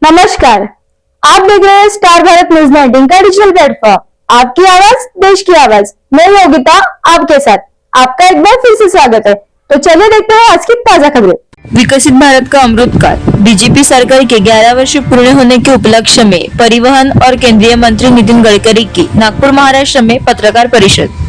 नमस्कार, आप देख रहे हैं स्टार भारत न्यूज 19 का डिजिटल प्लेटफॉर्म। आपकी आवाज देश की आवाज। मैं योगिता आपके साथ आपका एक बार फिर से स्वागत है। तो चलिए देखते हैं आज की ताजा खबरें। विकसित भारत का अमृत काल। बीजेपी सरकार के 11 वर्ष पूर्ण होने के उपलक्ष्य में परिवहन और केंद्रीय मंत्री नितिन गडकरी की नागपुर महाराष्ट्र में पत्रकार परिषद।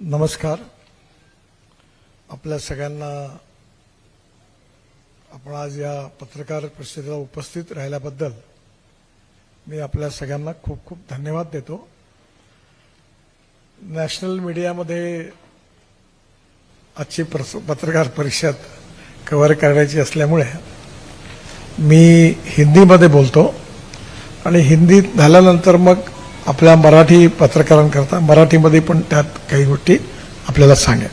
नमस्कार. आपल्या सगळ्यांना आपण आज या पत्रकार परिषदेला उपस्थित राहिल्याबद्दल मी आपल्या सगळ्यांना खूप खूप धन्यवाद देतो. नॅशनल मीडियामध्ये आजची पत्रकार परिषद कव्हर करायची असल्यामुळे मी हिंदीमध्ये बोलतो आणि हिंदीत झाल्यानंतर मग आपल्या मराठी पत्रकारांकरता मराठीमध्ये पण त्यात काही गोष्टी आपल्याला सांगेन.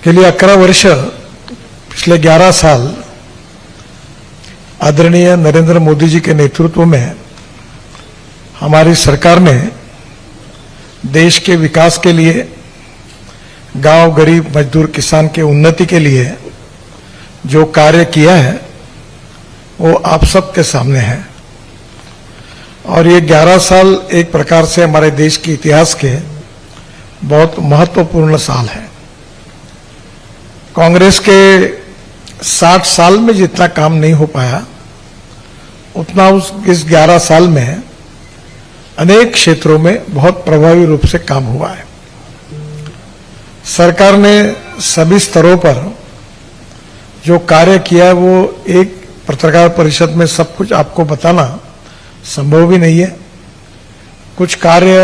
गेली 11 वर्ष, पिछले 11 साल आदरणीय नरेंद्र मोदी जी के नेतृत्व में हमारी सरकार ने देश के विकास के लिए, गांव, गरीब, मजदूर, किसान के उन्नति के लिए जो कार्य किया है वो आप सबके सामने है. और ये 11 साल एक प्रकार से हमारे देश के इतिहास के बहुत महत्वपूर्ण साल है. कांग्रेस के 60 साल में जितना काम नहीं हो पाया उतना इस 11 साल में अनेक क्षेत्रों में बहुत प्रभावी रूप से काम हुआ है. सरकार ने सभी स्तरों पर जो कार्य किया है वो एक पत्रकार परिषद में सब कुछ आपको बताना संभव भी नहीं है. कुछ कार्य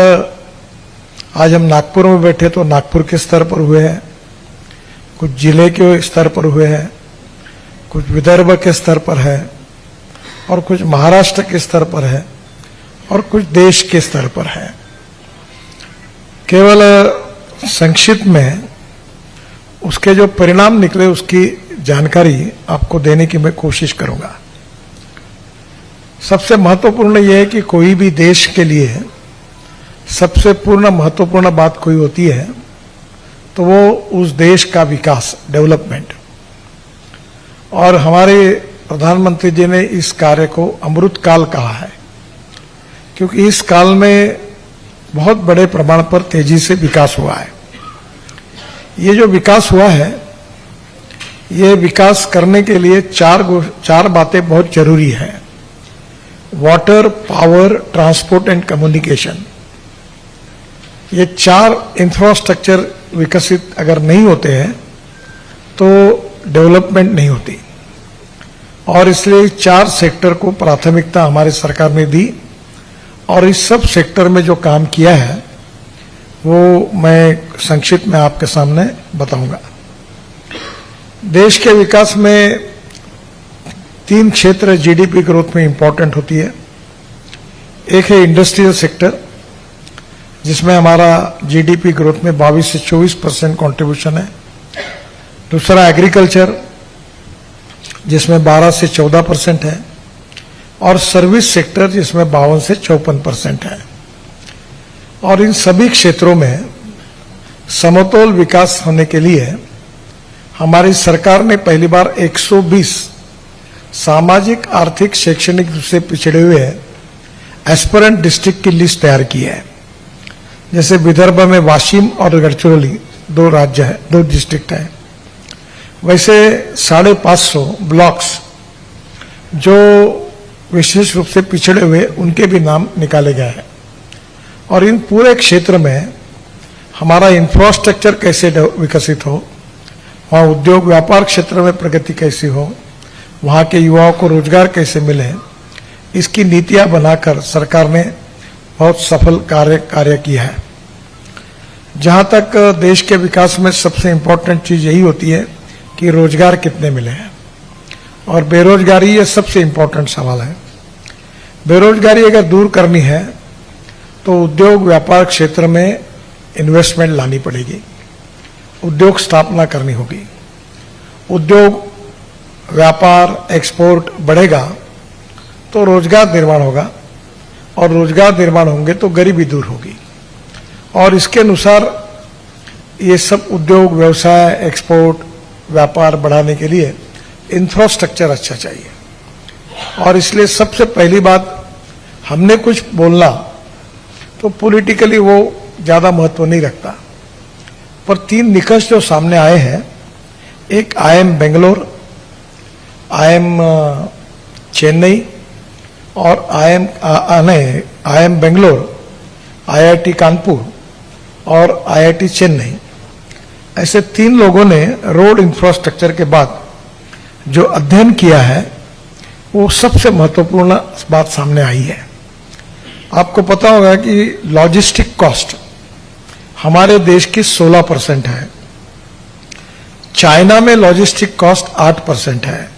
आज हम नागपुर में बैठे तो नागपुर के स्तर पर हुए हैं, कुछ जिले के स्तर पर हुए हैं, कुछ विदर्भ के स्तर पर है और कुछ महाराष्ट्र के स्तर पर है और कुछ देश के स्तर पर है. केवल संक्षिप्त में उसके जो परिणाम निकले उसकी जानकारी आपको देने की मैं कोशिश करूंगा. सबसे महत्वपूर्ण यह है कि कोई भी देश के लिए सबसे पूर्ण महत्वपूर्ण बात कोई होती है तो वो उस देश का विकास, डेवलपमेंट. और हमारे प्रधानमंत्री जी ने इस कार्य को अमृत काल कहा है क्योंकि इस काल में बहुत बड़े प्रमाण पर तेजी से विकास हुआ है. ये जो विकास हुआ है, ये विकास करने के लिए चार बातें बहुत जरूरी है. Water, power, transport and communication. ये 4 इंफ्रास्ट्रक्चर विकसित अगर नहीं होते हैं तो डेवलपमेंट नहीं होती. और इसलिए 4 सेक्टर को प्राथमिकता हमारी सरकार ने दी और इस सब सेक्टर में जो काम किया है वो मैं संक्षिप्त में आपके सामने बताऊंगा. देश के विकास में 3 क्षेत्र जीडीपी ग्रोथ में इंपॉर्टेंट होती है. एक है इंडस्ट्रियल सेक्टर जिसमें हमारा जीडीपी ग्रोथ में 22 से 24% कंट्रीब्यूशन है. दूसरा एग्रीकल्चर जिसमें 12 से 14% है और सर्विस सेक्टर जिसमें 52 से 54% है. और इन सभी क्षेत्रों में समतोल विकास होने के लिए हमारी सरकार ने पहली बार 120 सामाजिक, आर्थिक, शैक्षणिक रूप से पिछड़े हुए एस्पिरेंट डिस्ट्रिक्ट की लिस्ट तैयार की है. जैसे विदर्भ में वाशिम और गढ़चिरौली 2 राज्य है, 2 डिस्ट्रिक्ट है. वैसे 550 ब्लॉक्स जो विशेष रूप से पिछड़े हुए उनके भी नाम निकाले गए हैं. और इन पूरे क्षेत्र में हमारा इंफ्रास्ट्रक्चर कैसे विकसित हो, वहाँ उद्योग व्यापार क्षेत्र में प्रगति कैसी हो, वहाँ के युवाओं को रोजगार कैसे मिले, इसकी नीतियां बनाकर सरकार ने बहुत सफल कार्य किया है. जहां तक देश के विकास में सबसे इंपॉर्टेंट चीज यही होती है कि रोजगार कितने मिले हैं. और बेरोजगारी ये सबसे इंपॉर्टेंट सवाल है। बेरोजगारी अगर दूर करनी है तो उद्योग व्यापार क्षेत्र में इन्वेस्टमेंट लानी पड़ेगी, उद्योग स्थापना करनी होगी। उद्योग व्यापार एक्सपोर्ट बढ़ेगा तो रोजगार निर्माण होगा, और रोजगार निर्माण होंगे तो गरीबी दूर होगी। और इसके अनुसार ये सब उद्योग व्यवसाय एक्सपोर्ट व्यापार बढ़ाने के लिए इंफ्रास्ट्रक्चर अच्छा चाहिए। और इसलिए सबसे पहली बात, हमने कुछ बोलना तो पॉलिटिकली वो ज्यादा महत्व नहीं रखता, पर 3 निकष जो सामने आए हैं, एक IIM बेंगलोर, IIM चेन्नई और IIM बेंगलोर, IIT कानपुर और IIT चेन्नई, ऐसे 3 लोगों ने रोड इंफ्रास्ट्रक्चर के बाद जो अध्ययन किया है वो सबसे महत्वपूर्ण बात सामने आई है। आपको पता होगा कि लॉजिस्टिक कॉस्ट हमारे देश की 16% है, चाइना में लॉजिस्टिक कॉस्ट 8% है,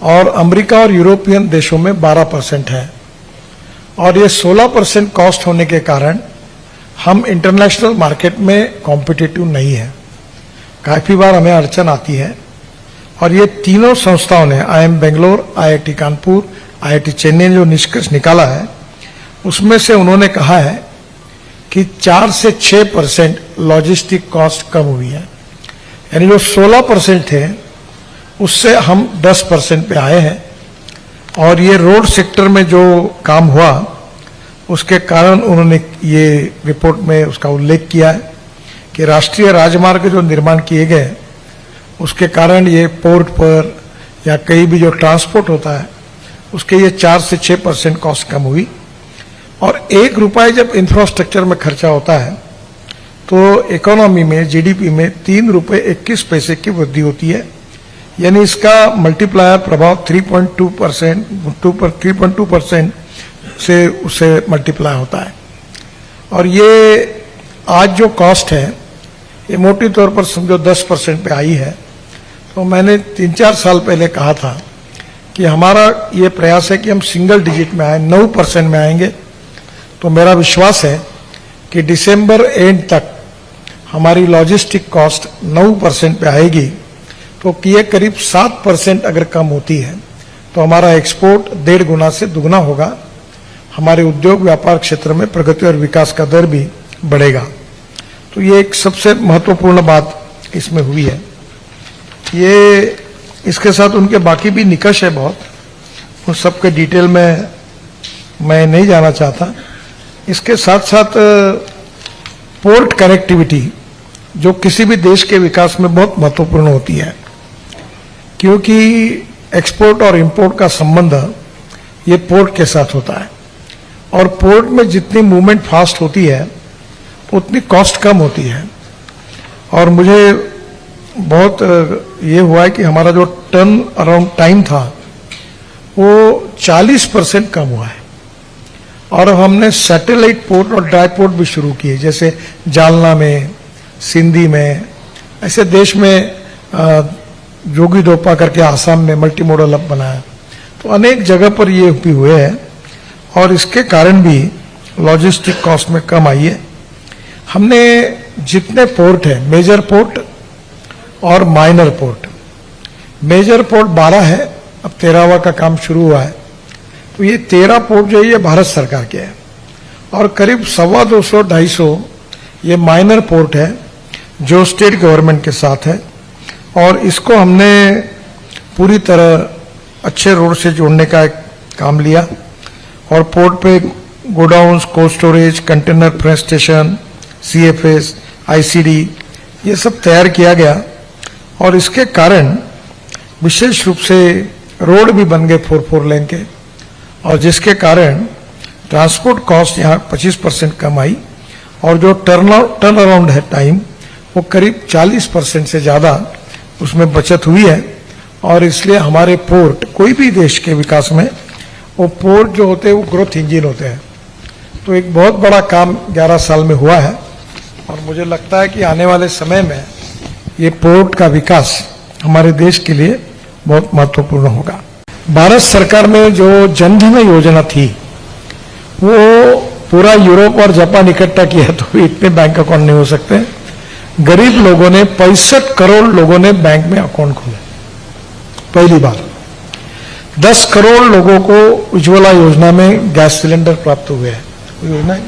और अमेरिका और यूरोपियन देशों में 12% है। और ये 16% कॉस्ट होने के कारण हम इंटरनेशनल मार्केट में कॉम्पिटिटिव नहीं है, काफी बार हमें अड़चन आती है। और ये तीनों संस्थाओं ने, IIM Bangalore, IIT Kanpur, IIT Chennai ने जो निष्कर्ष निकाला है उसमें से उन्होंने कहा है कि 4 से 6% लॉजिस्टिक कॉस्ट कम हुई है। यानी जो 16% थे उससे हम 10% पे आए हैं। और ये रोड सेक्टर में जो काम हुआ उसके कारण उन्होंने ये रिपोर्ट में उसका उल्लेख किया है कि राष्ट्रीय राजमार्ग जो निर्माण किए गए उसके कारण ये पोर्ट पर या कहीं भी जो ट्रांसपोर्ट होता है उसके ये 4 से 6% कॉस्ट कम हुई। और 1 रुपये जब इंफ्रास्ट्रक्चर में खर्चा होता है तो इकोनॉमी में, GDP में 3 रुपये 21 पैसे की वृद्धि होती है। यानी इसका मल्टीप्लायर प्रभाव 3.2% से उससे मल्टीप्लाई होता है। और ये आज जो कॉस्ट है ये मोटी तौर पर समझो 10% पे आई है। तो मैंने 3-4 साल पहले कहा था कि हमारा ये प्रयास है कि हम सिंगल डिजिट में आए, 9% में आएंगे। तो मेरा विश्वास है कि दिसंबर एंड तक हमारी लॉजिस्टिक कॉस्ट 9% पे आएगी। तो ये करीब 7% अगर कम होती है तो हमारा एक्सपोर्ट 1.5 गुना से दुगना होगा, हमारे उद्योग व्यापार क्षेत्र में प्रगति और विकास का दर भी बढ़ेगा। तो ये एक सबसे महत्वपूर्ण बात इसमें हुई है। ये इसके साथ उनके बाकी भी निकष है बहुत, उन सबके डिटेल में मैं नहीं जाना चाहता। इसके साथ साथ पोर्ट कनेक्टिविटी जो किसी भी देश के विकास में बहुत महत्वपूर्ण होती है, क्योंकि एक्सपोर्ट और इंपोर्ट का संबंध ये पोर्ट के साथ होता है। और पोर्ट में जितनी मूवमेंट फास्ट होती है उतनी कॉस्ट कम होती है। और मुझे बहुत ये हुआ है कि हमारा जो टर्न अराउंड टाइम था वो 40% कम हुआ है। और हमने सैटेलाइट पोर्ट और ड्राई पोर्ट भी शुरू किए, जैसे जालना में, सिंधी में, ऐसे देश में जोगीदोपा करके आसाम में मल्टी मॉडल हब बनाया। तो अनेक जगह पर ये भी हुए हैं और इसके कारण भी लॉजिस्टिक कॉस्ट में कम आई है। हमने जितने पोर्ट है, मेजर पोर्ट और माइनर पोर्ट, मेजर पोर्ट 12 है, अब 13वां का काम शुरू हुआ है। तो ये 13 पोर्ट जो है ये भारत सरकार के हैं और करीब 250-250 ये माइनर पोर्ट है जो स्टेट गवर्नमेंट के साथ है। और इसको हमने पूरी तरह अच्छे रोड से जोड़ने का एक काम लिया और पोर्ट पे godowns, cold storage, container fresh station, CFS, ICD ये सब तैयार किया गया। और इसके कारण विशेष रूप से रोड भी बन गए 4 लेन के, और जिसके कारण ट्रांसपोर्ट कॉस्ट यहाँ 25% कम आई और जो टर्न अराउंड है टाइम वो करीब 40% से ज़्यादा उसमें बचत हुई है। और इसलिए हमारे पोर्ट, कोई भी देश के विकास में वो पोर्ट जो होते हैं वो ग्रोथ इंजन होते हैं। तो एक बहुत बड़ा काम 11 साल में हुआ है और मुझे लगता है कि आने वाले समय में ये पोर्ट का विकास हमारे देश के लिए बहुत महत्वपूर्ण होगा। भारत सरकार में जो जनधन योजना थी वो पूरा यूरोप और जापान इकट्ठा किया तो भी इतने बैंक अकाउंट नहीं हो सकते। गरीब लोगों ने 65 करोड़ लोगों ने बैंक में अकाउंट खोले पहली बार। 10 करोड़ लोगों को उज्ज्वला योजना में गैस सिलेंडर प्राप्त हुए हैं। योजना है।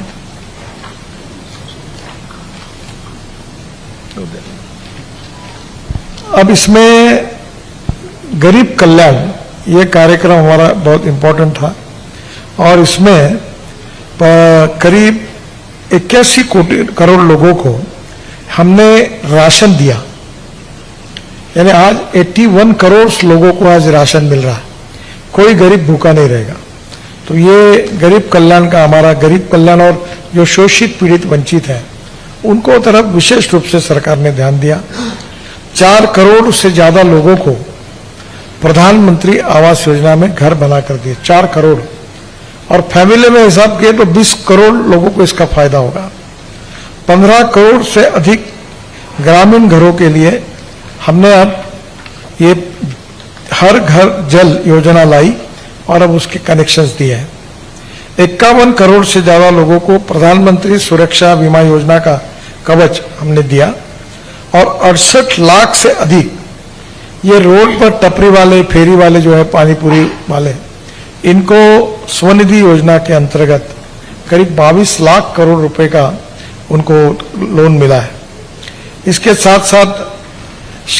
अब इसमें गरीब कल्याण ये कार्यक्रम हमारा बहुत इंपॉर्टेंट था और इसमें करीब 81 करोड़ लोगों को हमने राशन दिया। यानी आज 81 करोड़ लोगों को आज राशन मिल रहा है। कोई गरीब भूखा नहीं रहेगा। तो ये गरीब कल्याण का हमारा गरीब कल्याण और जो शोषित पीड़ित वंचित है उनको तरफ विशेष रूप से सरकार ने ध्यान दिया। 4 करोड़ से ज्यादा लोगों को प्रधानमंत्री आवास योजना में घर बना कर दिए। 4 करोड़ और फैमिली में हिसाब किए तो 20 करोड़ लोगों को इसका फायदा होगा। 15 करोड़ से अधिक ग्रामीण घरों के लिए हमने अब ये हर घर जल योजना लाई और अब उसके कनेक्शंस दिए हैं। 51 करोड़ से ज्यादा लोगों को प्रधानमंत्री सुरक्षा बीमा योजना का कवच हमने दिया और 68 लाख से अधिक ये रोड पर टपरी वाले फेरी वाले जो है पानीपुरी वाले इनको स्वनिधि योजना के अंतर्गत करीब 22 लाख करोड़ रुपए का उनको लोन मिला है। इसके साथ साथ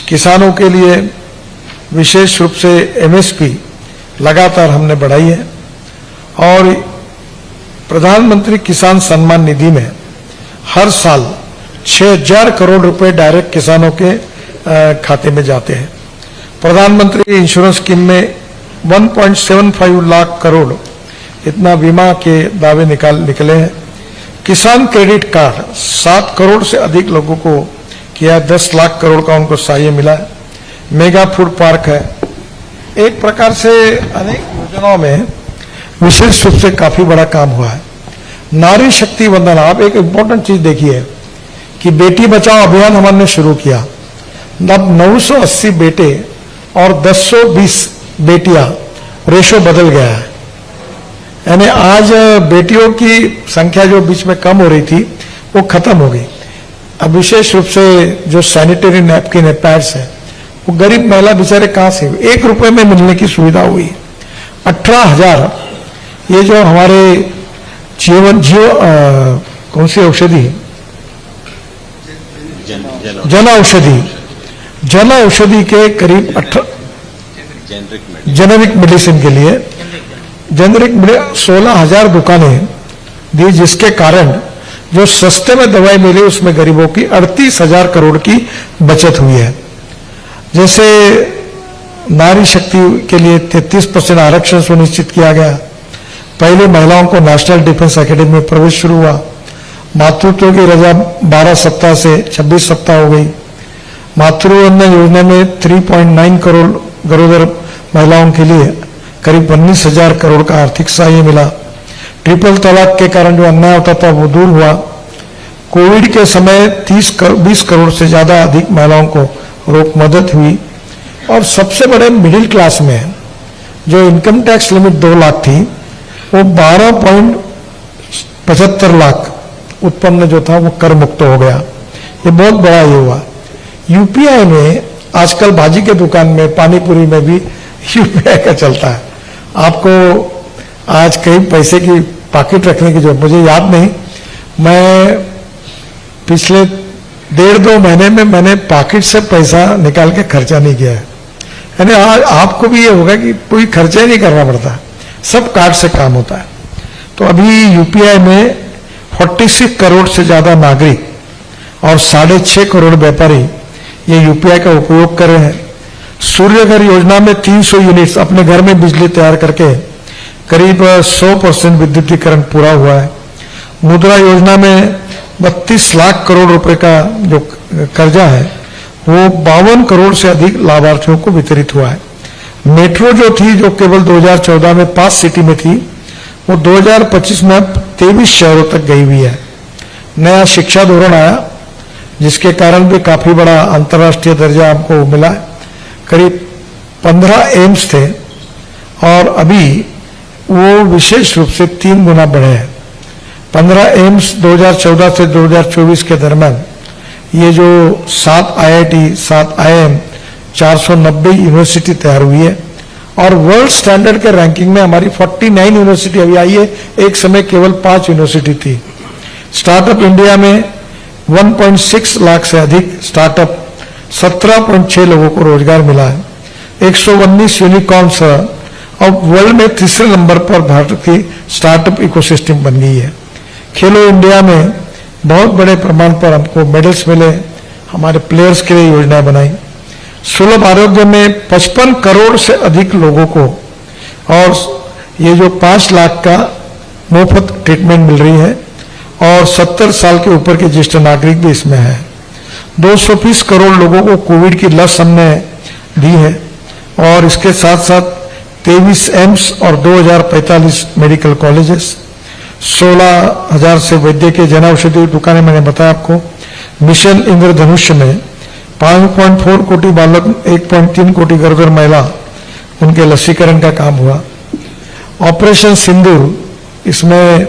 किसानों के लिए विशेष रूप से एमएसपी लगातार हमने बढ़ाई है और प्रधानमंत्री किसान सम्मान निधि में हर साल 6000 करोड़ रुपए डायरेक्ट किसानों के खाते में जाते हैं। प्रधानमंत्री इंश्योरेंस स्कीम में 1.75 लाख करोड़ इतना बीमा के दावे निकले हैं। किसान क्रेडिट कार्ड 7 करोड़ से अधिक लोगों को किया। 10 लाख करोड़ का उनको सहायता मिला है। मेगा फूड पार्क है। एक प्रकार से अनेक योजनाओं में विशेष रूप से काफी बड़ा काम हुआ है। नारी शक्ति वंदन, आप एक इंपॉर्टेंट चीज देखिए कि बेटी बचाओ अभियान हमने शुरू किया। अब 980 बेटे और 1020 बेटियां रेशो बदल गया है। यानी आज बेटियों की संख्या जो बीच में कम हो रही थी वो खत्म हो गई। अब विशेष रूप से जो सैनिटरी नैपकिन है, पैड्स है, वो गरीब महिला बेचारे कहां से 1 रुपए में मिलने की सुविधा हुई। 18,000 ये जो हमारे कौन सी औषधि जन औषधि के करीब जेनेरिक मेडिसिन के लिए 16,000 दुकानें दी, जिसके कारण जो सस्ते में दवाई मिली उसमें गरीबों की 38,000 करोड़ की बचत हुई है। जैसे नारी शक्ति के लिए 33% आरक्षण सुनिश्चित किया गया। पहले महिलाओं को नेशनल डिफेंस एकेडमी में प्रवेश शुरू हुआ। मातृत्व की रजा 12 सप्ताह से 26 सप्ताह हो गई। मातृवंदन योजना में 3.9 करोड़ गरोदर महिलाओं के लिए करीब 19,000 करोड़ का आर्थिक सहायता मिला। ट्रिपल तलाक के कारण जो अन्याय होता था वो दूर हुआ। कोविड के समय 20 करोड़ से ज्यादा अधिक महिलाओं को रोक मदद हुई। और सबसे बड़े मिडिल क्लास में जो इनकम टैक्स लिमिट 2 लाख थी वो 12.75 लाख उत्पन्न जो था वो कर मुक्त हो गया। ये बहुत बड़ा ये हुआ। यूपीआई में आजकल भाजी के दुकान में पानीपुरी में भी यूपीआई का चलता है। आपको आज कहीं पैसे की पॉकेट रखने की जरूरत, मुझे याद नहीं, मैं पिछले 1.5-2 महीने में मैंने पॉकेट से पैसा निकाल के खर्चा नहीं किया है। यानी आपको भी ये होगा कि कोई खर्चा ही नहीं करना पड़ता, सब कार्ड से काम होता है। तो अभी यूपीआई में 46 करोड़ से ज्यादा नागरिक और 6.5 करोड़ व्यापारी ये यूपीआई का उपयोग कर रहे हैं। सूर्य घर योजना में 300 यूनिट्स अपने घर में बिजली तैयार करके करीब 100% विद्युतीकरण पूरा हुआ है। मुद्रा योजना में 32 लाख करोड़ रुपए का जो कर्जा है वो 52 करोड़ से अधिक लाभार्थियों को वितरित हुआ है। मेट्रो जो थी, जो केवल 2014 में 5 सिटी में थी, वो 2025 में 23 शहरों तक गई हुई है। नया शिक्षा धोरण आया जिसके कारण भी काफी बड़ा अंतर्राष्ट्रीय दर्जा हमको मिला है। करीब 15 एम्स थे और अभी वो विशेष रूप से 3 गुना बढ़े हैं। 15 एम्स 2014 से 2024 के दरमियान ये जो 7 IIT, 7 IIM, 490 यूनिवर्सिटी तैयार हुई है और वर्ल्ड स्टैंडर्ड के रैंकिंग में हमारी 49 यूनिवर्सिटी अभी आई है। एक समय केवल 5 यूनिवर्सिटी थी। स्टार्टअप इंडिया में 1.6 लाख से अधिक स्टार्टअप, 17.6 लोगों को रोजगार मिला है। 119 यूनिकॉर्न्स और वर्ल्ड में तीसरे नंबर पर भारत की स्टार्टअप इकोसिस्टम बन गई है। खेलो इंडिया में बहुत बड़े प्रमाण पर हमको मेडल्स मिले। हमारे प्लेयर्स के लिए योजनाएं बनाई। सुलभ आरोग्य में 55 करोड़ से अधिक लोगों को और ये जो 5 लाख का मुफ्त ट्रीटमेंट मिल रही है और 70 साल के ऊपर के ज्येष्ठ नागरिक भी इसमें है। 220 करोड़ लोगों को कोविड की लस हमने दी है और इसके साथ साथ 23 एम्स और 2045 मेडिकल कॉलेजेस, 16,000 से वैद्य के जन औषधि दुकानें, मैंने बताया आपको। मिशन इंद्रधनुष में 5.4 कोटि बालक, 1.3 कोटि गर्भवती महिला, उनके लसीकरण का काम हुआ। ऑपरेशन सिंदूर, इसमें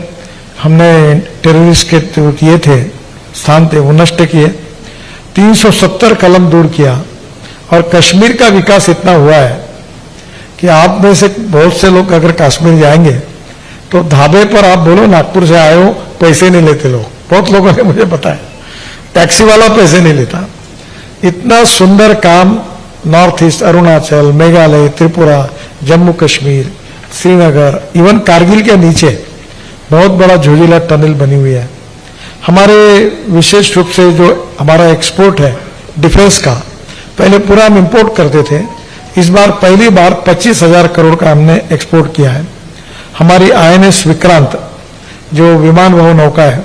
हमने टेररिस्ट के जो किए थे स्थान थे वो नष्ट किए। 370 कलम दूर किया और कश्मीर का विकास इतना हुआ है कि आप में से बहुत से लोग अगर कश्मीर जाएंगे तो ढाबे पर आप बोलो नागपुर से आए हो, पैसे नहीं लेते लोग। बहुत लोगों ने मुझे बताया, टैक्सी वाला पैसे नहीं लेता। इतना सुंदर काम north east, Arunachal, Meghalaya, Tripura, Jammu Kashmir, Srinagar, even Kargil के नीचे बहुत बड़ा झोजिला टनल बनी हुई है। हमारे विशेष रूप से जो हमारा एक्सपोर्ट है डिफेंस का, पहले पूरा हम इंपोर्ट करते थे, इस बार पहली बार 25,000 करोड़ का हमने एक्सपोर्ट किया है। हमारी INS विक्रांत जो विमान वह नौका है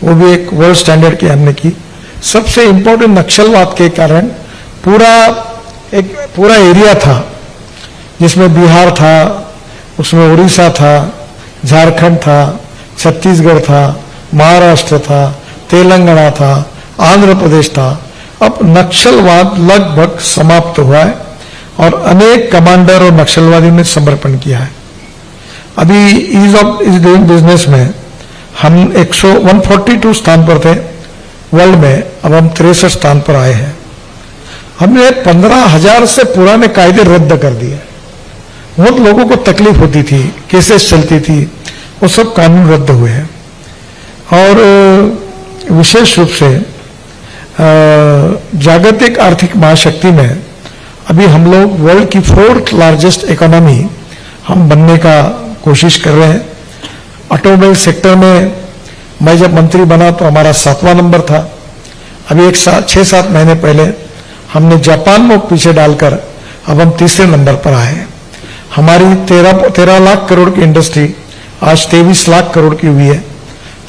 वो भी एक वर्ल्ड स्टैंडर्ड की हमने की। सबसे इंपॉर्टेंट नक्सलवाद के कारण पूरा एरिया था जिसमें बिहार था, उसमें उड़ीसा था, झारखंड था, छत्तीसगढ़ था, महाराष्ट्र था, तेलंगाना था, आंध्र प्रदेश था। अब नक्सलवाद लगभग समाप्त हुआ है और अनेक कमांडर और नक्सलवादियों ने समर्पण किया है। अभी ईज ऑफ डूइंग बिजनेस में हम 142 स्थान पर थे वर्ल्ड में, अब हम 63 स्थान पर आए हैं। हमने 15,000 से पुराने कायदे रद्द कर दिए। बहुत लोगों को तकलीफ होती थी, केसेस चलती थी, वो सब कानून रद्द हुए हैं। और विशेष रूप से जागतिक आर्थिक महाशक्ति में अभी हम लोग वर्ल्ड की 4th लार्जेस्ट इकोनॉमी हम बनने का कोशिश कर रहे हैं। ऑटोमोबाइल सेक्टर में मैं जब मंत्री बना तो हमारा 7वां नंबर था। अभी 6-7 महीने पहले हमने जापान को पीछे डालकर अब हम 3रे नंबर पर आए हैं। हमारी 13 लाख करोड़ की इंडस्ट्री आज 23 लाख करोड़ की हुई है।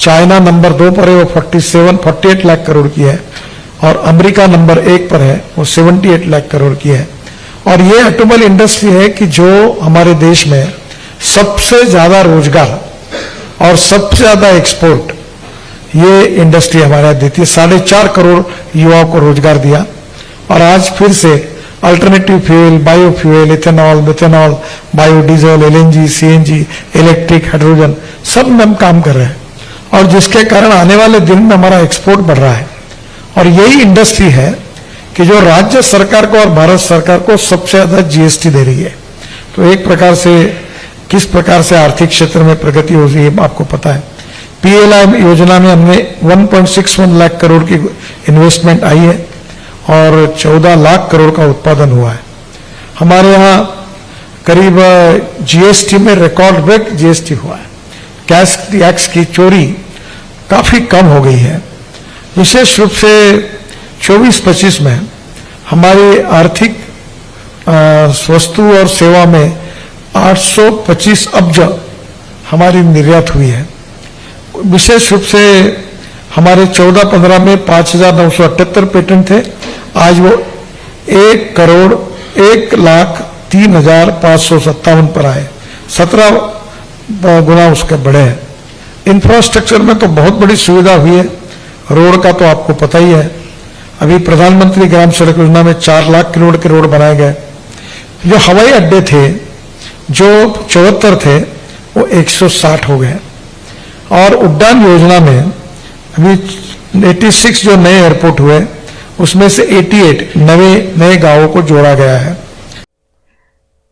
चाइना नंबर 2 पर है, वो 48 लाख करोड़ की है और अमेरिका नंबर 1 पर है, वो 78 लाख करोड़ की है। और ये ऑटोमोबाइल इंडस्ट्री है कि जो हमारे देश में सबसे ज्यादा रोजगार और सबसे ज्यादा एक्सपोर्ट ये इंडस्ट्री हमारे यहाँ देती है। 4.5 करोड़ युवाओं को रोजगार दिया और आज फिर से alternative fuel, biofuel, ethanol, methanol, biodiesel, LNG, CNG, electric, hydrogen, सब में हम काम कर रहे हैं और जिसके कारण आने वाले दिन में हमारा एक्सपोर्ट बढ़ रहा है। और यही इंडस्ट्री है कि जो राज्य सरकार को और भारत सरकार को सबसे ज्यादा GST दे रही है। तो एक प्रकार से किस प्रकार से आर्थिक क्षेत्र में प्रगति हो रही है आपको पता है। PLI योजना में हमने 1.61 लाख करोड़ की इन्वेस्टमेंट आई है और 14 लाख करोड़ का उत्पादन हुआ है। हमारे यहाँ करीब GST में रिकॉर्ड ब्रेक GST हुआ है। कैश टैक्स की चोरी काफी कम हो गई है। विशेष रूप से 24-25 में हमारी आर्थिक वस्तु और सेवा में 825 अब्ज हमारी निर्यात हुई है। विशेष रूप से हमारे 14-15 में 5,978 पेटेंट थे, आज वो 1,01,03,557 पर आए, 17 गुना उसके बढ़े हैं। इंफ्रास्ट्रक्चर में तो बहुत बड़ी सुविधा हुई है। रोड का तो आपको पता ही है, अभी प्रधानमंत्री ग्राम सड़क योजना में 4 लाख करोड़ के रोड बनाए गए। जो हवाई अड्डे थे जो 74 थे वो 160 हो गए और उड़ान योजना में अभी 86 जो नए एयरपोर्ट हुए उसमें से 88 नए गांवों को जोड़ा गया है।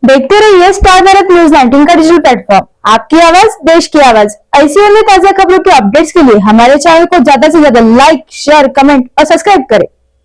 देखते रहिए स्टार भारत न्यूज 19 का डिजिटल प्लेटफॉर्म, आपकी आवाज देश की आवाज। ऐसी अन्य ताजा खबरों के अपडेट्स के लिए हमारे चैनल को ज्यादा से ज्यादा लाइक, शेयर, कमेंट और सब्सक्राइब करें।